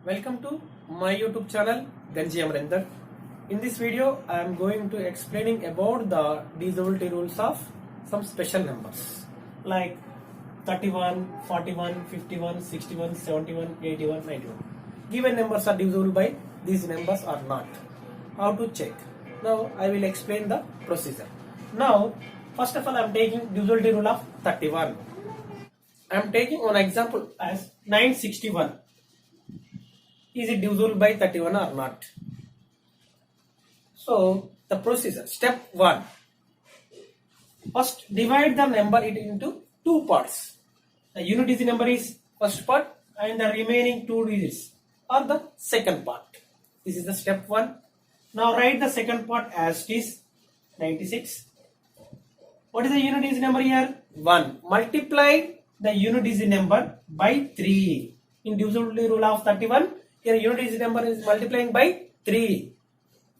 Welcome to my YouTube channel Ganji Amrinder. In this video I am going to explaining about the divisibility rules of some special numbers like 31, 41, 51, 61, 71, 81, 91. Given numbers are divisible by these numbers or not. How to check? Now I will explain the procedure. Now first of all I am taking divisibility rule of 31. I am taking one example as 961. Is it divisible by 31 or not? So the procedure, step 1. First divide the number into two parts. The unit digit number is first part and the remaining two digits are the second part. This is the step 1. Now write the second part as it is 96. What is the unit digit number here? 1. Multiply the unit digit number by 3. In divisibility rule of 31, here unit digit number is multiplying by 3.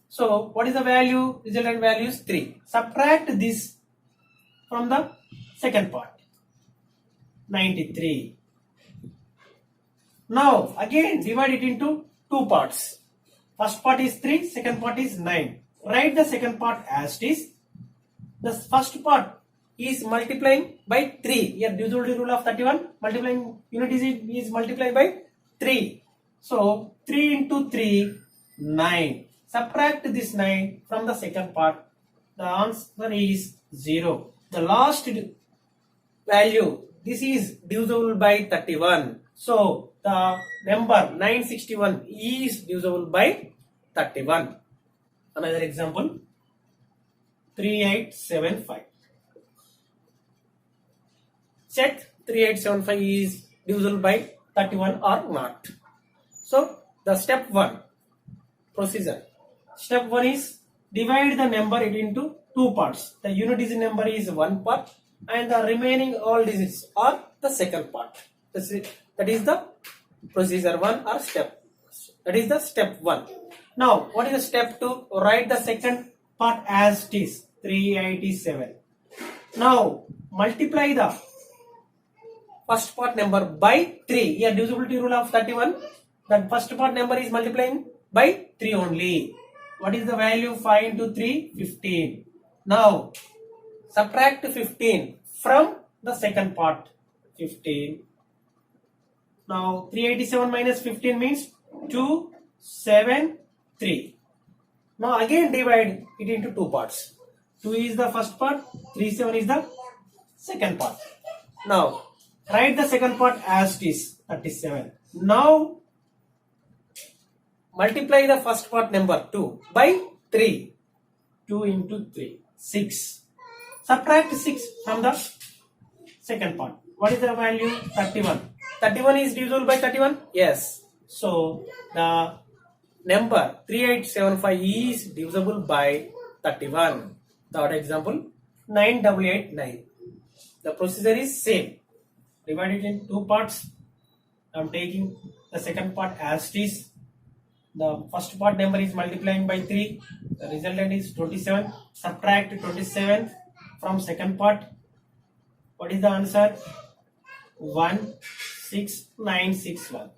So what is the value? Resultant value is 3. Subtract this from the second part. 93. Now again divide it into two parts. First part is 3, second part is 9. Write the second part as it is. The first part is multiplying by 3. Here divisibility rule of 31, multiplying unit digit is multiplied by 3. So 3 into 3, 9. Subtract this 9 from the second part. The answer is 0. The last value, this is divisible by 31. So the number 961 is divisible by 31. Another example, 3875. Check 3875 is divisible by 31 or not. So the step 1 procedure. Step 1 is divide the number into two parts. The unit digit number is one part and the remaining all digits are the second part. That is the procedure 1 or step. That is the step 1. Now what is the step 2? Write the second part as it is 387. Now multiply the first part number by 3. Here divisibility rule of 31. The first part number is multiplying by 3 only. What is the value? 5 into 3, 15. Now subtract 15 from the second part. 15. Now 387 minus 15 means 273. Now again divide it into two parts. 2 is the first part, 37 is the second part. Now write the second part as it is 37. Now multiply the first part number 2 by 3. 2 into 3, 6. Subtract 6 from the second part. What is the value? 31. 31 is divisible by 31? Yes. So the number 3875 is divisible by 31. Third example, 9889. The procedure is same. Divide it in two parts. I am taking the second part as it is. The first part number is multiplying by 3. The resultant is 27. Subtract 27 from second part. What is the answer? 16961.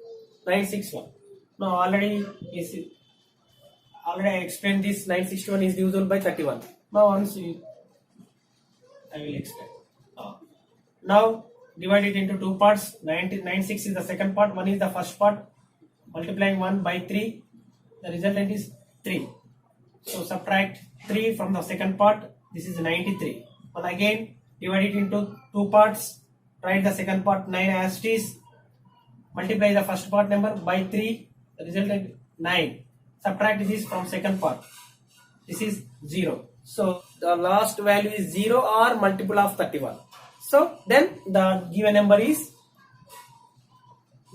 961. Now already I explained this. 961 is divisible by 31. Now I will explain. Now divide it into two parts. 96 is the second part. 1 is the first part. Multiplying 1 by 3. The resultant is 3. So subtract 3 from the second part. This is 93. And again divide it into two parts. Write the second part 9 as it is. Multiply the first part number by 3. The resultant 9. Subtract this from second part. This is 0. So the last value is 0 or multiple of 31. So then the given number is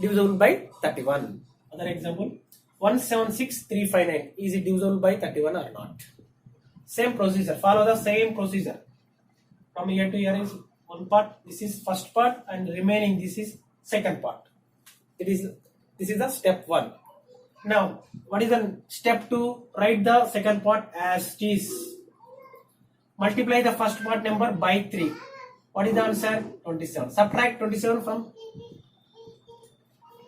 divisible by 31. Other example, 176359. Is it divisible by 31 or not? Same procedure. Follow the same procedure. From here to here is one part. This is first part and remaining this is second part. This is the step 1. Now what is the step 2? Write the second part as it is. Multiply the first part number by 3. What is the answer? 27. Subtract 27 from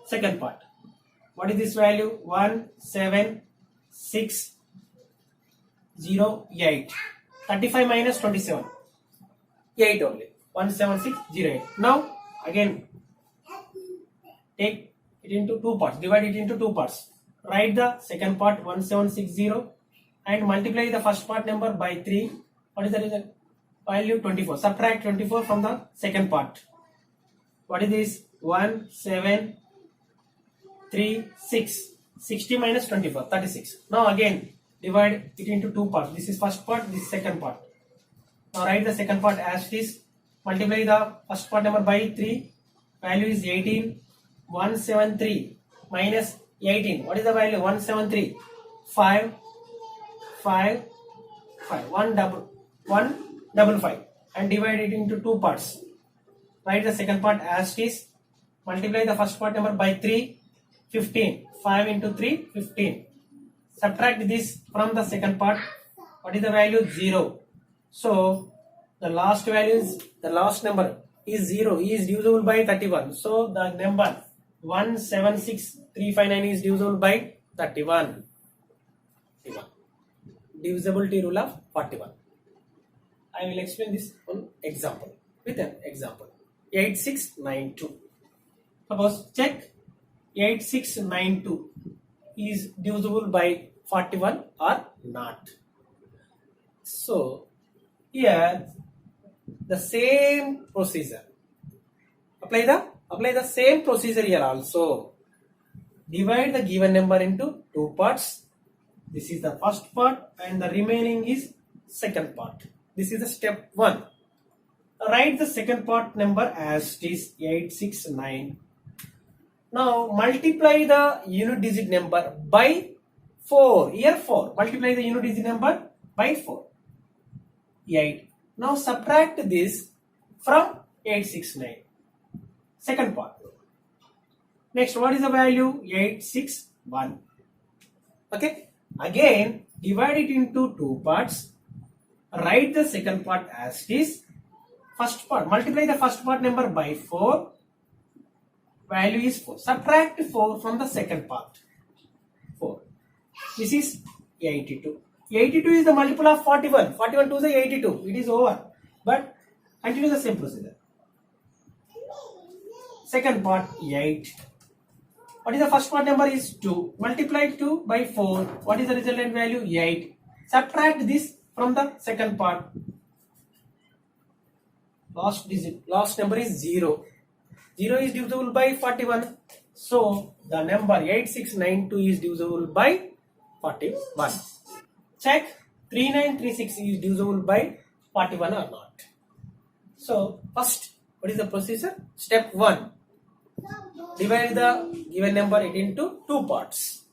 second part. What is this value? 17608. 35 minus 27. 8 only. 17608. Now again take it into two parts. Divide it into two parts. Write the second part 1760 and multiply the first part number by 3. What is the result? Value 24. Subtract 24 from the second part. What is this? 1736. 60 minus 24. 36. Now again divide it into two parts. This is first part, this is second part. Now write the second part as it is. Multiply the first part number by 3. Value is 18. 173 minus 18. What is the value? 173. 5. 5. 5. 155. And divide it into two parts. Write the second part as it is. Multiply the first part number by 3. 15. 5 into 3. 15. Subtract this from the second part. What is the value? 0. So the last value is, the last number is 0. Is divisible by 31. So the number 176359 is divisible by 31. Divisibility rule of 41. I will explain this on example. With an example. 8692. Suppose check 8692 is divisible by 41 or not. So here the same procedure. Apply the same procedure here also. Divide the given number into two parts. This is the first part and the remaining is second part. This is the step 1. Write the second part number as it is 869. Now multiply the unit digit number by 4. Here 4. Multiply the unit digit number by 4. 8. Now subtract this from 869. Second part. Next, what is the value? 861. Okay. Again, divide it into two parts. Write the second part as it is. First part. Multiply the first part number by 4. Value is 4. Subtract 4 from the second part. 4. This is 82. 82 is the multiple of 41. 41 to the 82. It is over. But continue the same procedure. Second part 8. What is the first part number is 2. Multiply 2 by 4. What is the resultant value? 8. Subtract this from the second part. Last number is 0. 0 is divisible by 41. So the number 8692 is divisible by 41. Check 3936 is divisible by 41 or not. So first, what is the procedure? Step 1. Divide the given number into two parts.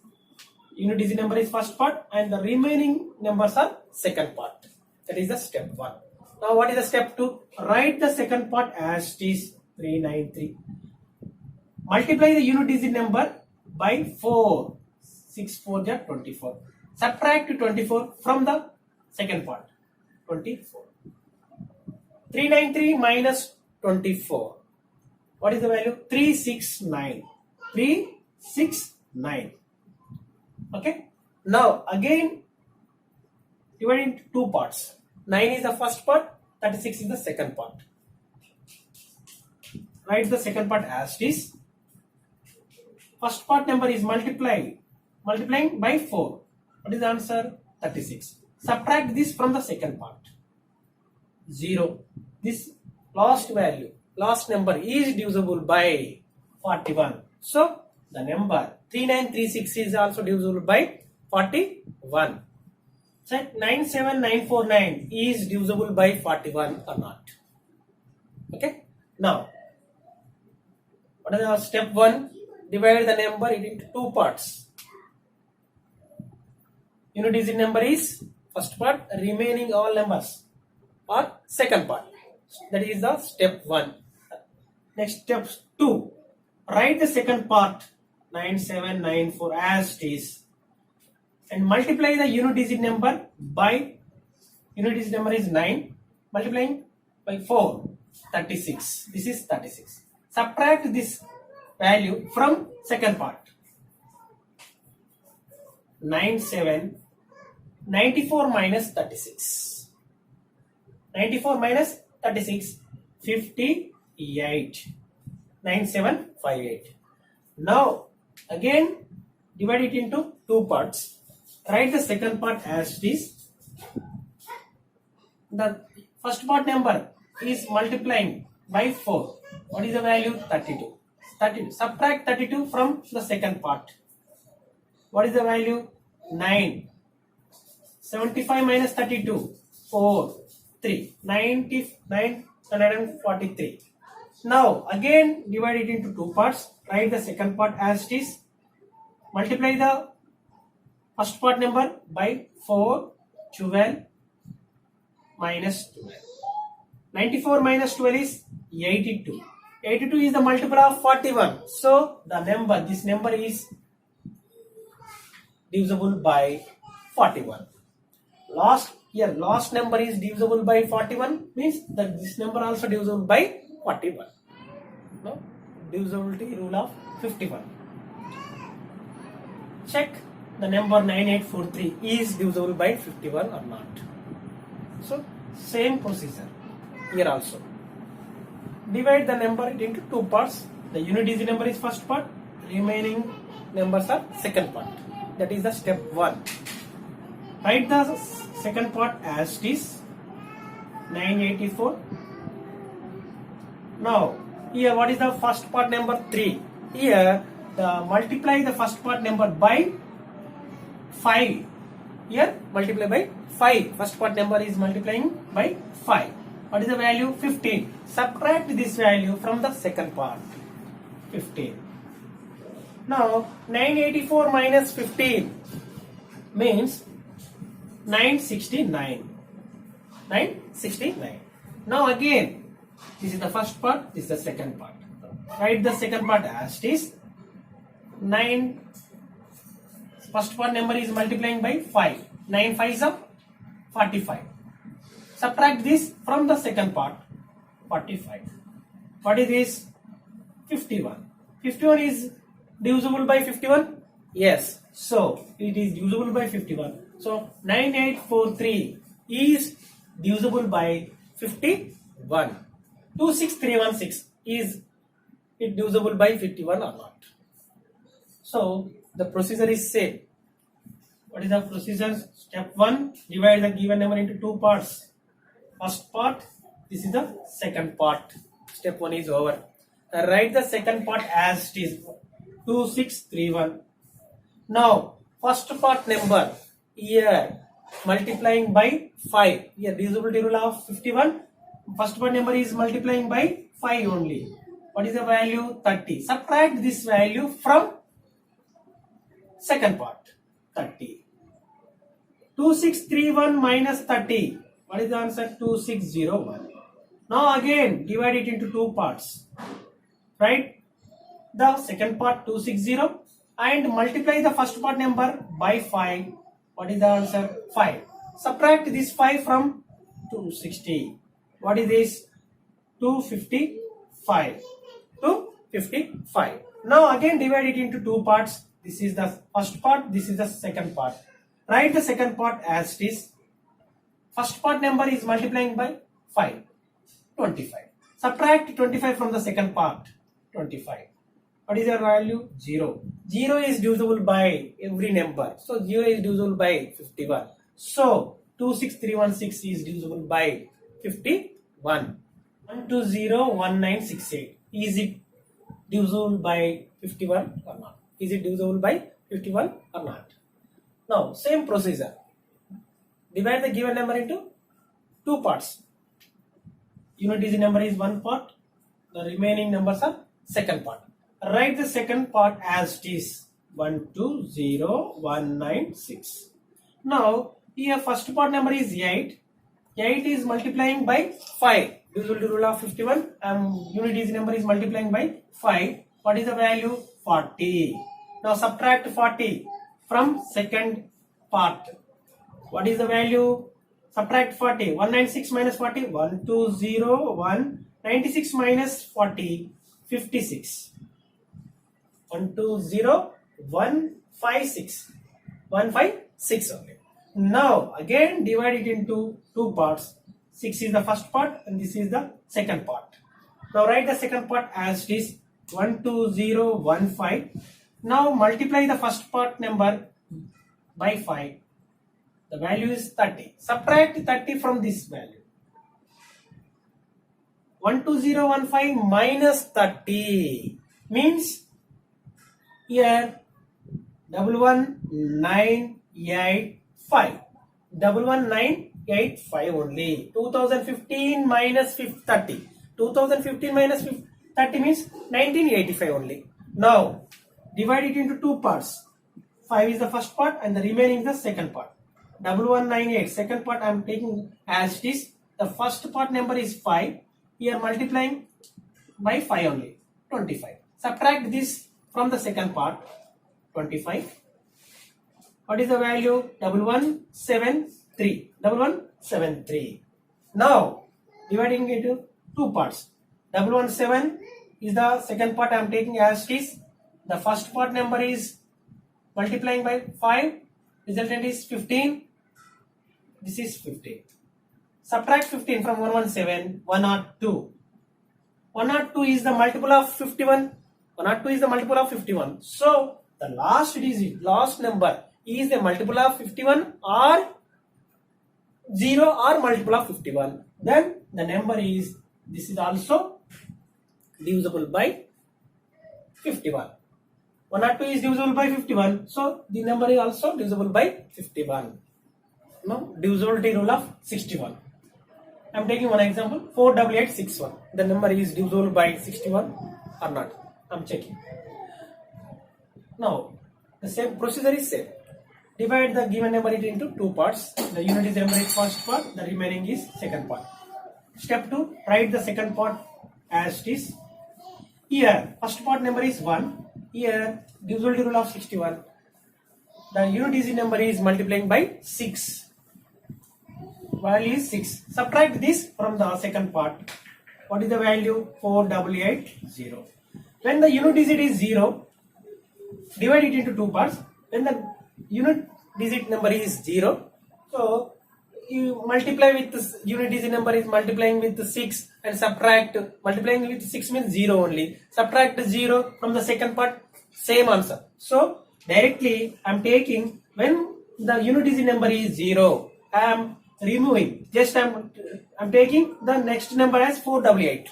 Unit digit number is first part and the remaining numbers are second part. That is the step 1. Now what is the step 2? Write the second part as it is 393. Multiply the unit digit number by 4. 6 4 are 24. Subtract 24 from the second part. 24. 393 minus 24. What is the value? 369. 369. Okay. Now again divide into two parts. 9 is the first part. 36 is the second part. Write the second part as it is. First part number is multiplying by 4. What is the answer? 36. Subtract this from the second part. 0. This last number is divisible by 41. So the number 3936 is also divisible by 41. Check 97949 is divisible by 41 or not. Okay. Now what is the step 1? Divide the number into two parts. Unit digit number is first part, remaining all numbers are second part. That is the step 1. Next step 2. Write the second part 9794 as it is and multiply the unit digit number by unit digit number is 9 multiplying by 4 36. This is 36. Subtract this value from second part. 97, 94 minus 36. 94 minus 36, 58. 9758. Now again divide it into two parts. Write the second part as it is. The first part number is multiplying by 4. What is the value? 32. 32. Subtract 32 from the second part. What is the value? 9. 75 minus 32. 4. 3. 943. Now again divide it into two parts. Write the second part as it is. Multiply the first part number by 4. 12 minus 12. 94 minus 12 is 82. 82 is the multiple of 41. So this number is divisible by 41. Last number is divisible by 41 means that this number also divisible by 41. No? Divisibility rule of 51. Check the number 9843 is divisible by 51 or not. So same procedure here also. Divide the number into two parts. The unit digit number is first part, remaining numbers are second part. That is the step 1. Write the second part as it is, 984. Now here what is the first part number? 3. Here multiply the first part number by 5. Here multiply by 5. First part number is multiplying by 5. What is the value? 15. Subtract this value from the second part. 15. Now 984 minus 15 means 969. 969. Now again, this is the first part, this is the second part. Write the second part as it is. 9. First part number is multiplying by 5. 9 5s are 45. Subtract this from the second part. 45. What is this? 51. 51 is divisible by 51? Yes. So it is divisible by 51. So 9843 is divisible by 51. 26316 is it divisible by 51 or not? So the procedure is same. What is the procedure? Step 1, divide the given number into two parts. First part, this is the second part. Step 1 is over. Write the second part as it is, 2631. Now first part number here multiplying by 5. Here divisibility rule of 51. First part number is multiplying by 5 only. What is the value? 30. Subtract this value from second part. 30. 2631 minus 30. What is the answer? 2601. Now again divide it into two parts. Write the second part 260 and multiply the first part number by 5. What is the answer? 5. Subtract this 5 from 260. What is this? 255. 255. Now again divide it into two parts. This is the first part, this is the second part. Write the second part as it is. First part number is multiplying by 5. 25. Subtract 25 from the second part. 25. What is your value? 0. 0 is divisible by every number. So 0 is divisible by 51. So 26316 is divisible by 51. 1201968. Is it divisible by 51 or not? Is it divisible by 51 or not? Now same procedure. Divide the given number into two parts. Unit digit number is one part. The remaining numbers are second part. Write the second part as it is, 120196. Now here first part number is 8. 8 is multiplying by 5. Divisibility rule of 51. Unit digit number is multiplying by 5. What is the value? 40. Now subtract 40 from second part. What is the value? Subtract 40. 196 minus 40. 1201. 96 minus 40. 56. 120156. 156 only. Now again divide it into two parts. 6 is the first part and this is the second part. Now write the second part as it is 12015. Now multiply the first part number by 5. The value is 30. Subtract 30 from this value. 12015 minus 30 means here 11985. 11985 only. 2015 minus 30. 2015 minus 30 means 1985 only. Now divide it into two parts. 5 is the first part and the remaining is the second part. 1198. Second part I am taking as it is. The first part number is 5. Here multiplying by 5 only. 25. Subtract this from the second part. 25. What is the value? 1173. 1173. Now dividing it into two parts. 117 is the second part I am taking as it is. The first part number is multiplying by 5. Resultant is 15. This is 15. Subtract 15 from 117. 102. 102 is the multiple of 51. 102 is the multiple of 51. So the last digit, last number is the multiple of 51 or 0 or multiple of 51. Then the number is, this is also divisible by 51. 102 is divisible by 51. So the number is also divisible by 51. Now divisibility rule of 61. I am taking one example. 48861. The number is divisible by 61 or not. I am checking. Now the same procedure is same. Divide the given number into two parts. The unit is number is first part. The remaining is second part. Step 2. Write the second part as it is. Here first part number is 1. Here divisibility rule of 61. The unit digit number is multiplying by 6. Value is 6. Subtract this from the second part. What is the value? 4880. When the unit digit is 0, divide it into two parts. When the unit digit number is 0, so you multiply with this unit digit number is multiplying with 6 and subtract. Multiplying with 6 means 0 only. Subtract 0 from the second part, same answer. So directly I am taking, when the unit digit number is 0, I am removing. Just I'm taking the next number as 488.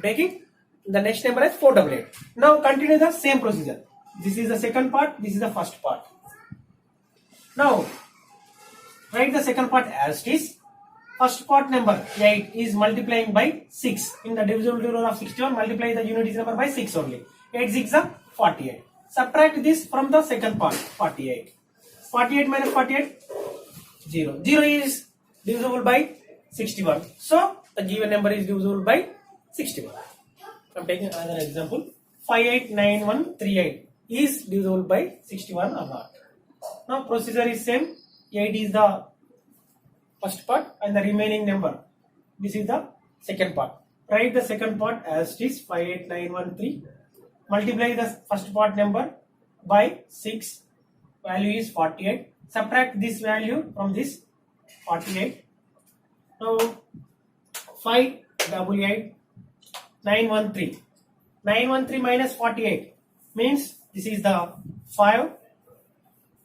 Taking the next number as 488. Now continue the same procedure. This is the second part. This is the first part. Now write the second part as it is. First part number 8 is multiplying by 6. In the divisibility rule of 61, multiply the unit digit number by 6 only. 8 6 are 48. Subtract this from the second part. 48. 48 minus 48, 0. 0 is divisible by 61. So the given number is divisible by 61. I am taking another example. 589138 is divisible by 61 or not. Now procedure is same. 8 is the first part and the remaining number. This is the second part. Write the second part as it is. 58913. Multiply the first part number by 6. Value is 48. Subtract this value from this 48. Now 588 913. 913 minus 48 means this is the 5.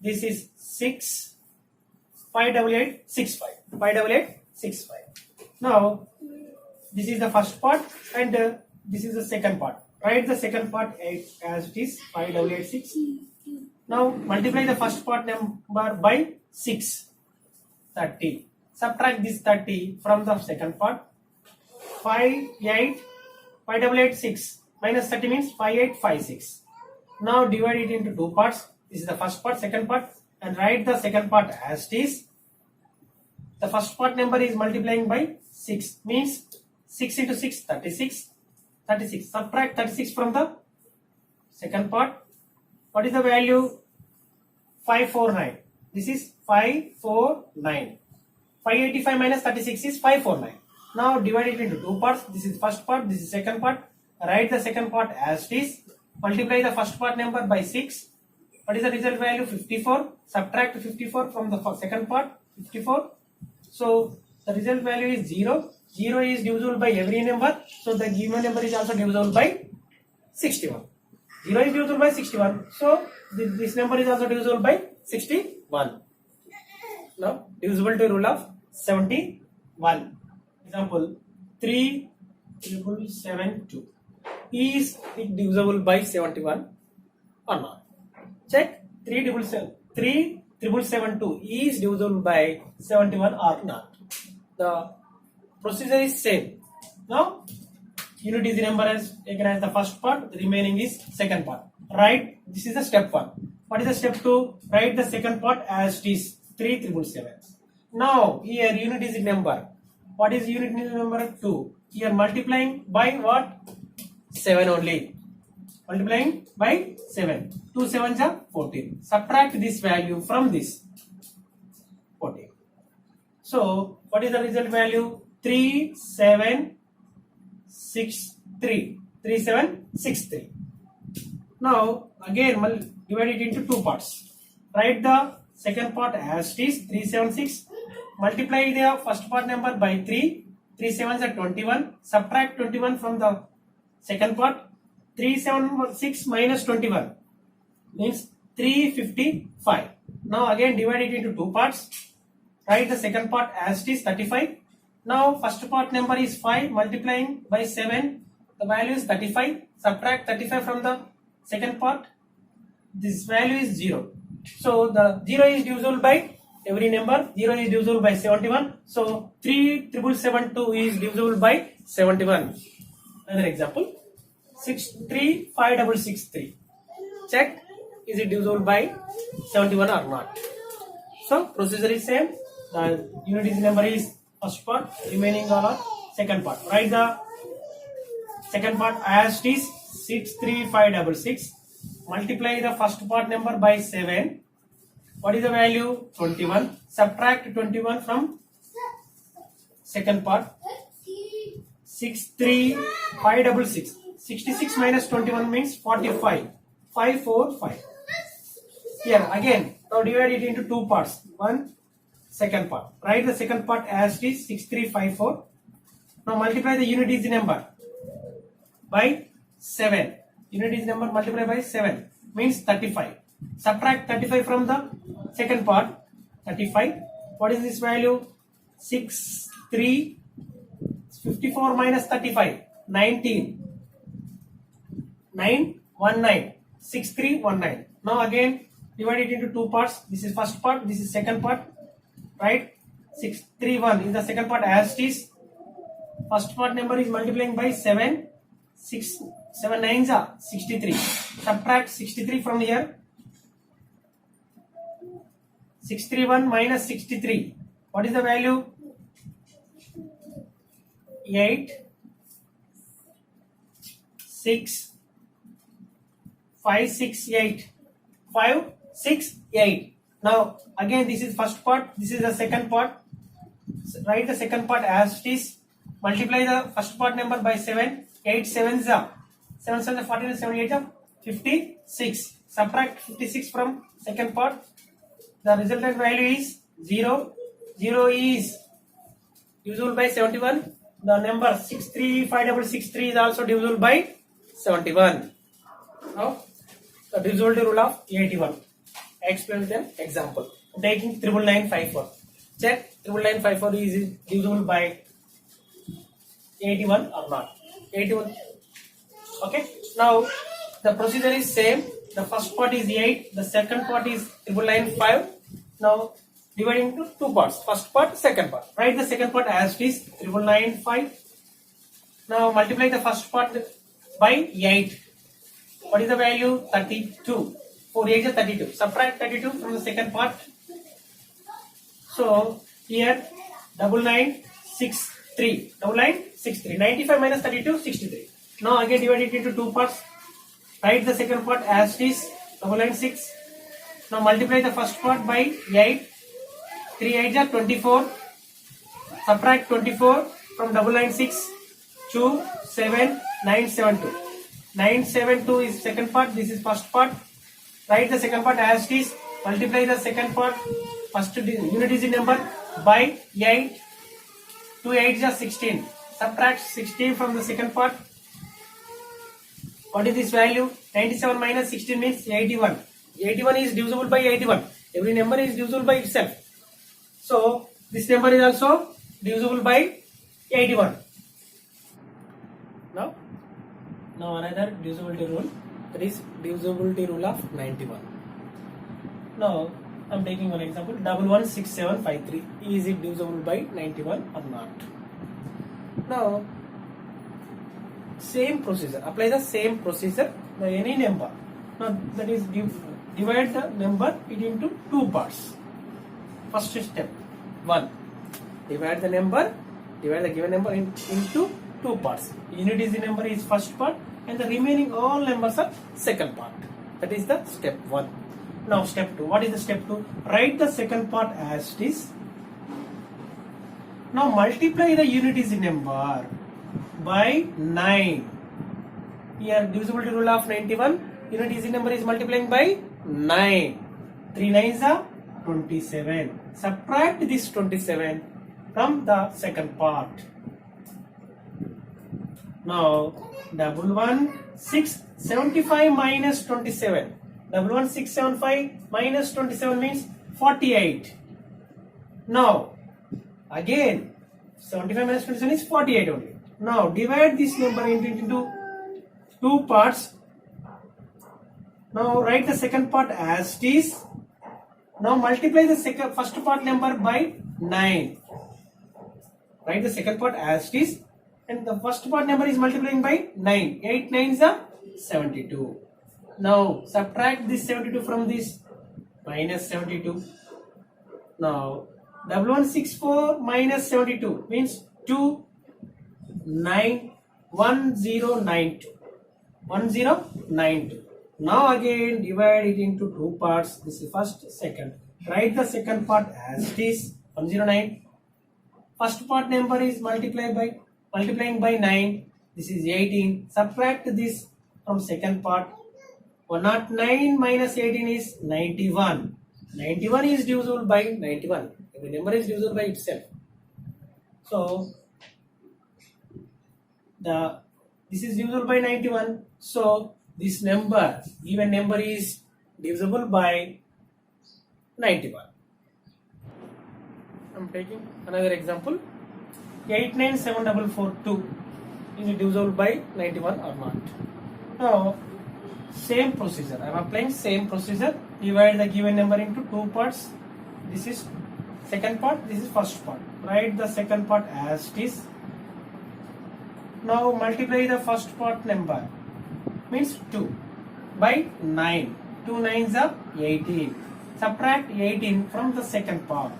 This is 6. 58865. 58865. Now this is the first part and this is the second part. Write the second part as it is. 5886. Now multiply the first part number by 6. 30. Subtract this 30 from the second part. 5886 minus 30 means 5856. Now divide it into two parts. This is the first part, second part, and write the second part as it is. The first part number is multiplying by 6 means 6 into 6 36. 36. Subtract 36 from the second part. What is the value? 549. This is 549. 585 minus 36 is 549. Now divide it into two parts. This is first part, this is second part. Write the second part as it is. Multiply the first part number by 6. What is the result value? 54. Subtract 54 from the second part, 54. So the result value is 0. 0 is divisible by every number. So the given number is also divisible by 61. 0 is divisible by 61. So this number is also divisible by 61. Now divisibility rule of 71. Example 3772. Is it divisible by 71 or not? Check 3772 is divisible by 71 or not. The procedure is same. Now unit is number as taken as the first part, the remaining is second part. Right? This is the step 1. What is the step 2? Write the second part as it is 3777. Now here unit is number. What is unit number? 2. Here multiplying by what? 7 only. Multiplying by 7. 2 7s are 14. Subtract this value from this 14. So what is the result value? 3763. 3763. Now again divide it into two parts. Write the second part as it is 376. Multiply the first part number by 3. 3 7s are 21. Subtract 21 from the second part. 376 minus 21 means 355. Now again divide it into two parts. Write the second part as it is 35. Now first part number is 5. Multiplying by 7. The value is 35. Subtract 35 from the second part. This value is 0. So the 0 is divisible by every number. 0 is divisible by 71. So 3772 is divisible by 71. Another example. 63563. Check is it divisible by 71 or not. So procedure is same. The unit is number is first part, remaining are second part. Write the second part as it is 63566. Multiply the first part number by 7. What is the value? 21. Subtract 21 from second part. 63566. 66 minus 21 means 45. 545. Here again, now divide it into two parts. One, second part. Write the second part as it is 6354. Now multiply the unit is the number by 7. Unit is number multiplied by 7 means 35. Subtract 35 from the second part. 35. What is this value? 54 minus 35. 19. 919. 6319. Now again divide it into two parts. This is first part, this is second part. Right? 631 is the second part as it is. First part number is multiplying by 7. 7 9s are 63. Subtract 63 from here. 631 minus 63. What is the value? 8 6 5 6 8. 5 6 8. Now again this is first part, this is the second part. Write the second part as it is. Multiply the first part number by 7. 8 7s are 7 7 14 7 8 are 56. Subtract 56 from second part. The resultant value is 0. 0 is divisible by 71. The number 63563 is also divisible by 71. Now the divisibility rule of 81. I explain with an example. Taking 99954. Check 99954 is divisible by 81 or not. 81. Okay. Now the procedure is same. The first part is 8. The second part is 99955. Now dividing into two parts. First part, second part. Write the second part as it is 99955. Now multiply the first part by 8. What is the value? 32. 4 8 is 32. Subtract 32 from the second part. So here 9963. 9963. 95 minus 32, 63. Now again divide it into two parts. Write the second part as it is 996. Now multiply the first part by 8. 3 8 are 24. Subtract 24 from 996. 2 7 972. 972 is second part. This is first part. Write the second part as it is. Multiply the second part. First unit digit number by 8. 2 8s are 16. Subtract 16 from the second part. What is this value? 97 minus 16 means 81. 81 is divisible by 81. Every number is divisible by itself. So this number is also divisible by 81. Now another divisibility rule, that is divisibility rule of 91. Now I am taking one example. 116753. Is it divisible by 91 or not? Now same procedure. Apply the same procedure by any number. Now that is divide the number into two parts. First step 1. Divide the given number into two parts. Unit digit number is first part and the remaining all numbers are second part. That is the step 1. Now step 2. What is the step 2? Write the second part as it is. Now multiply the unit digit number by 9. Here divisibility rule of 91. Unit digit number is multiplying by 9. 3 9s are 27. Subtract this 27 from the second part. Now 11675 minus 27. 11675 minus 27 means 48. Now again 75 minus 27 is 48 only. Now divide this number into two parts. Now write the second part as it is. Now multiply the first part number by 9. Write the second part as it is and the first part number is multiplying by 9. 8 9s are 72. Now subtract this 72 from this, minus 72. Now 1164 minus 72 means 1092. 1092. Now again divide it into two parts. This is first, second. Write the second part as it is. 109. First part number is multiplying by 9. This is 18. Subtract this from second part. 109 minus 18 is 91. 91 is divisible by 91. Every number is divisible by itself. So this is divisible by 91. So this number, given number, is divisible by 91. I am taking another example. 897442. Is it divisible by 91 or not? Now same procedure. I am applying same procedure. Divide the given number into two parts. This is second part. This is first part. Write the second part as it is. Now multiply the first part number, means 2, by 9. 2 9s are 18. Subtract 18 from the second part.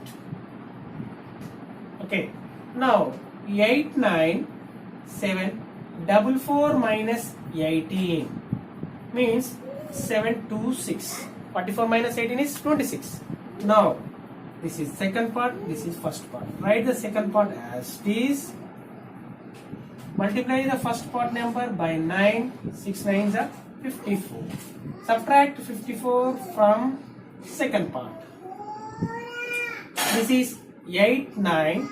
Okay. Now 8974 minus 18 means 726. 44 minus 18 is 26. Now this is second part, this is first part. Write the second part as it is. Multiply the first part number by 9. 6 9s are 54. Subtract 54 from second part. This is 8918.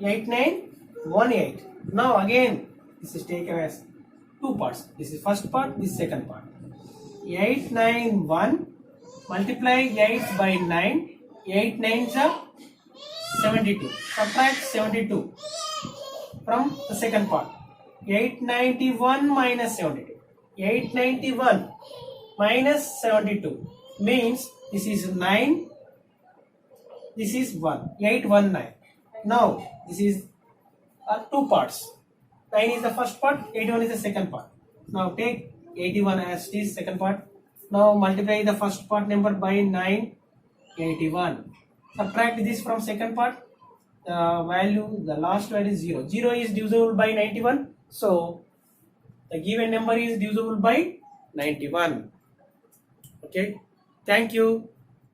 8918. Now again this is taken as two parts. This is first part, this is second part. 891. Multiply 8 by 9. 8 9s are 72. Subtract 72 from the second part. 891 minus 72. 891 minus 72 means this is 9. This is 1. 819. Now this is two parts. 9 is the first part, 81 is the second part. Now take 81 as it is, second part. Now multiply the first part number by 9. 81. Subtract this from second part. The last value is 0. 0 is divisible by 91. So the given number is divisible by 91. Okay. Thank you.